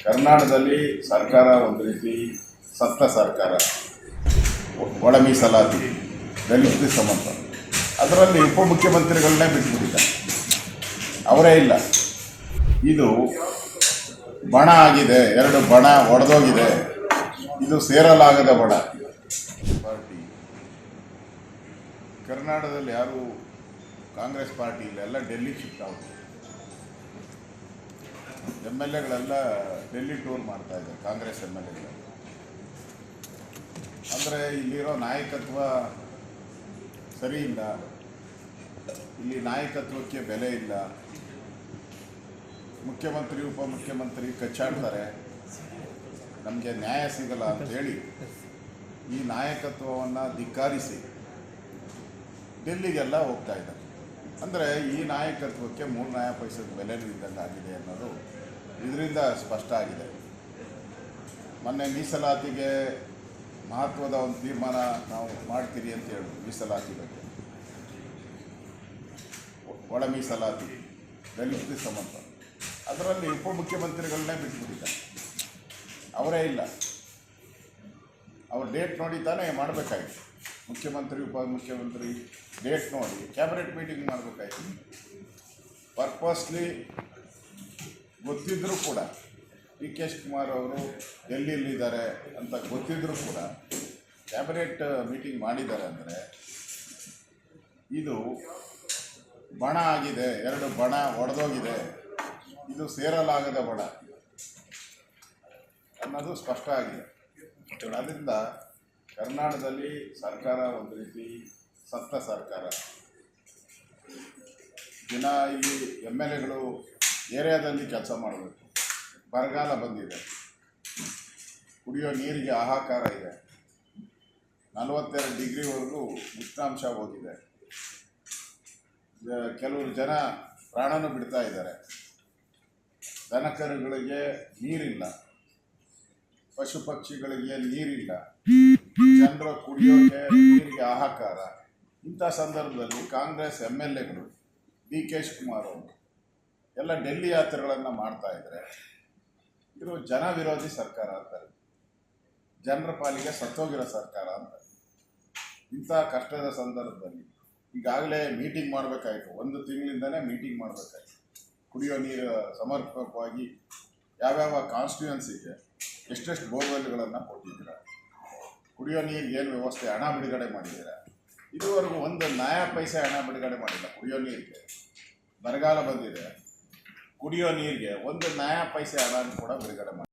ಕರ್ನಾಟಕದಲ್ಲಿ ಸರ್ಕಾರ ಒಂದು ರೀತಿ ಸತ್ತ ಸರ್ಕಾರ, ಒಳ ಮೀಸಲಾತಿ, ದಲಿತ ಸಮಂತ, ಅದರಲ್ಲಿ ಉಪಮುಖ್ಯಮಂತ್ರಿಗಳನ್ನೇ ಬಿಟ್ಬಿಟ್ಟಿದ್ದಾರೆ, ಅವರೇ ಇಲ್ಲ. ಇದು ಬಣ ಆಗಿದೆ, ಎರಡು ಬಣ ಒಡೆದೋಗಿದೆ, ಇದು ಸೇರಲಾಗದ ಬಣ ಪಾರ್ಟಿ. ಕರ್ನಾಟಕದಲ್ಲಿ ಯಾರು ಕಾಂಗ್ರೆಸ್ ಪಾರ್ಟಿ ಇಲ್ಲ, ಎಲ್ಲ ಡೆಲ್ಲಿ ಶಿಫ್ಟ್ ಆಗುತ್ತೆ. MLAಗಳೆಲ್ಲ ಡೆಲ್ಲಿ ಟೂರ್ ಮಾಡ್ತಾ ಇದ್ದಾರೆ, ಕಾಂಗ್ರೆಸ್ MLAಗಳು. ಅಂದರೆ ಇಲ್ಲಿರೋ ನಾಯಕತ್ವ ಸರಿ ಇಲ್ಲ, ಇಲ್ಲಿ ನಾಯಕತ್ವಕ್ಕೆ ಬೆಲೆ ಇಲ್ಲ. ಮುಖ್ಯಮಂತ್ರಿ ಉಪಮುಖ್ಯಮಂತ್ರಿ ಕಚ್ಚಾಡ್ತಾರೆ, ನಮಗೆ ನ್ಯಾಯ ಸಿಗಲ್ಲ ಅಂಥೇಳಿ ಈ ನಾಯಕತ್ವವನ್ನು ಧಿಕ್ಕಾರಿಸಿ ಡೆಲ್ಲಿಗೆಲ್ಲ ಹೋಗ್ತಾ ಇದ್ದಾರೆ. ಅಂದರೆ ಈ ನಾಯಕತ್ವಕ್ಕೆ 3 ನಯ ಪೈಸದ ಬೆಲೆನೂ ಇದ್ದಂಗೆ ಆಗಿದೆ ಅನ್ನೋದು ಇದರಿಂದ ಸ್ಪಷ್ಟ ಆಗಿದೆ. ಮೊನ್ನೆ ಮೀಸಲಾತಿಗೆ ಮಹತ್ವದ ಒಂದು ತೀರ್ಮಾನ ನಾವು ಮಾಡ್ತೀರಿ ಅಂತ ಹೇಳಿ, ಮೀಸಲಾತಿ ಬಗ್ಗೆ, ಒಳ ಮೀಸಲಾತಿ, ದಲಿತ ಸಮಂತ, ಅದರಲ್ಲಿ ಉಪಮುಖ್ಯಮಂತ್ರಿಗಳನ್ನೇ ಬಿಟ್ಬಿಟ್ಟಿದ್ದಾರೆ, ಅವರೇ ಇಲ್ಲ. ಅವ್ರ ಡೇಟ್ ನೋಡಿ ತಾನೇ ಮಾಡಬೇಕಾಯ್ತು. ಮುಖ್ಯಮಂತ್ರಿ ಉಪಮುಖ್ಯಮಂತ್ರಿ ಡೇಟ್ ನೋಡಿ ಕ್ಯಾಬಿನೆಟ್ ಮೀಟಿಂಗ್ ಮಾಡಬೇಕಾಯ್ತು. ಪರ್ಪಸ್ಲಿ ಗೊತ್ತಿದ್ದರೂ ಕೂಡ DK ಶಿವಕುಮಾರ್ ಅವರು ಡೆಲ್ಲಿಯಲ್ಲಿದ್ದಾರೆ ಅಂತ ಗೊತ್ತಿದ್ದರೂ ಕೂಡ ಕ್ಯಾಬಿನೆಟ್ ಮೀಟಿಂಗ್ ಮಾಡಿದ್ದಾರೆ. ಅಂದರೆ ಇದು ಬಣ ಆಗಿದೆ, ಎರಡು ಬಣ ಒಡೆದೋಗಿದೆ, ಇದು ಸೇರಲಾಗದ ಬಣ ಅನ್ನೋದು ಸ್ಪಷ್ಟ ಆಗಿದೆ. ಅದರಿಂದ ಕರ್ನಾಟಕದಲ್ಲಿ ಸರ್ಕಾರ ಒಂದು ರೀತಿ ಸತ್ತ ಸರ್ಕಾರ. ದಿನ ಇಲ್ಲಿ MLAಗಳು ಏರಿಯಾದಲ್ಲಿ ಕೆಲಸ ಮಾಡಬೇಕು. ಬರಗಾಲ ಬಂದಿದೆ, ಕುಡಿಯೋ ನೀರಿಗೆ ಹಾಹಾಕಾರ ಇದೆ, 42 ಡಿಗ್ರಿವರೆಗೂ ಉಷ್ಣಾಂಶ ಹೋಗಿದೆ. ಕೆಲವರು ಜನ ಪ್ರಾಣನೂ ಬಿಡ್ತಾ ಇದ್ದಾರೆ. ದನಕರುಗಳಿಗೆ ನೀರಿಲ್ಲ, ಪಶು ಪಕ್ಷಿಗಳಿಗೆ ನೀರಿಲ್ಲ, ಜನರ ಕುಡಿಯೋಕೆ ನೀರಿಗೆ ಹಾಹಾಕಾರ. ಇಂಥ ಸಂದರ್ಭದಲ್ಲಿ ಕಾಂಗ್ರೆಸ್ MLAಗಳು, DK ಶಿವಕುಮಾರ್ ಅವರು ಎಲ್ಲ ಡೆಲ್ಲಿ ಯಾತ್ರೆಗಳನ್ನು ಮಾಡ್ತಾ ಇದ್ದಾರೆ. ಇದು ಜನ ವಿರೋಧಿ ಸರ್ಕಾರ ಅಂತಾರೆ, ಜನರ ಪಾಲಿಗೆ ಸತ್ತೋಗಿರೋ ಸರ್ಕಾರ ಅಂತ. ಇಂಥ ಕಷ್ಟದ ಸಂದರ್ಭದಲ್ಲಿ ಈಗಾಗಲೇ ಮೀಟಿಂಗ್ ಮಾಡಬೇಕಾಯಿತು, 1 ತಿಂಗಳಿಂದನೇ ಮೀಟಿಂಗ್ ಮಾಡಬೇಕಾಯಿತು. ಕುಡಿಯೋ ನೀರು ಸಮರ್ಪಕವಾಗಿ ಯಾವ್ಯಾವ ಕಾನ್ಸ್ಟಿಟ್ಯೂನ್ಸಿಗೆ ಎಷ್ಟೆಷ್ಟು ಬೋರ್ವೆಲ್ಗಳನ್ನು ಕೊಟ್ಟಿದ್ದೀರಾ, ಕುಡಿಯೋ ನೀರಿಗೆ ಏನು ವ್ಯವಸ್ಥೆ, ಹಣ ಬಿಡುಗಡೆ ಮಾಡಿದ್ದೀರಾ? ಇದುವರೆಗೂ 1 ನಯ ಪೈಸೆ ಹಣ ಬಿಡುಗಡೆ ಮಾಡಿಲ್ಲ. ಕುಡಿಯೋ ನೀರಿಗೆ ಬರಗಾಲ ಬಂದಿದೆ, ಕುಡಿಯೋ ನೀರಿಗೆ 1 ನಯ ಪೈಸೆ ಹಣ ಕೂಡ ಬಿಡುಗಡೆ ಮಾಡಿ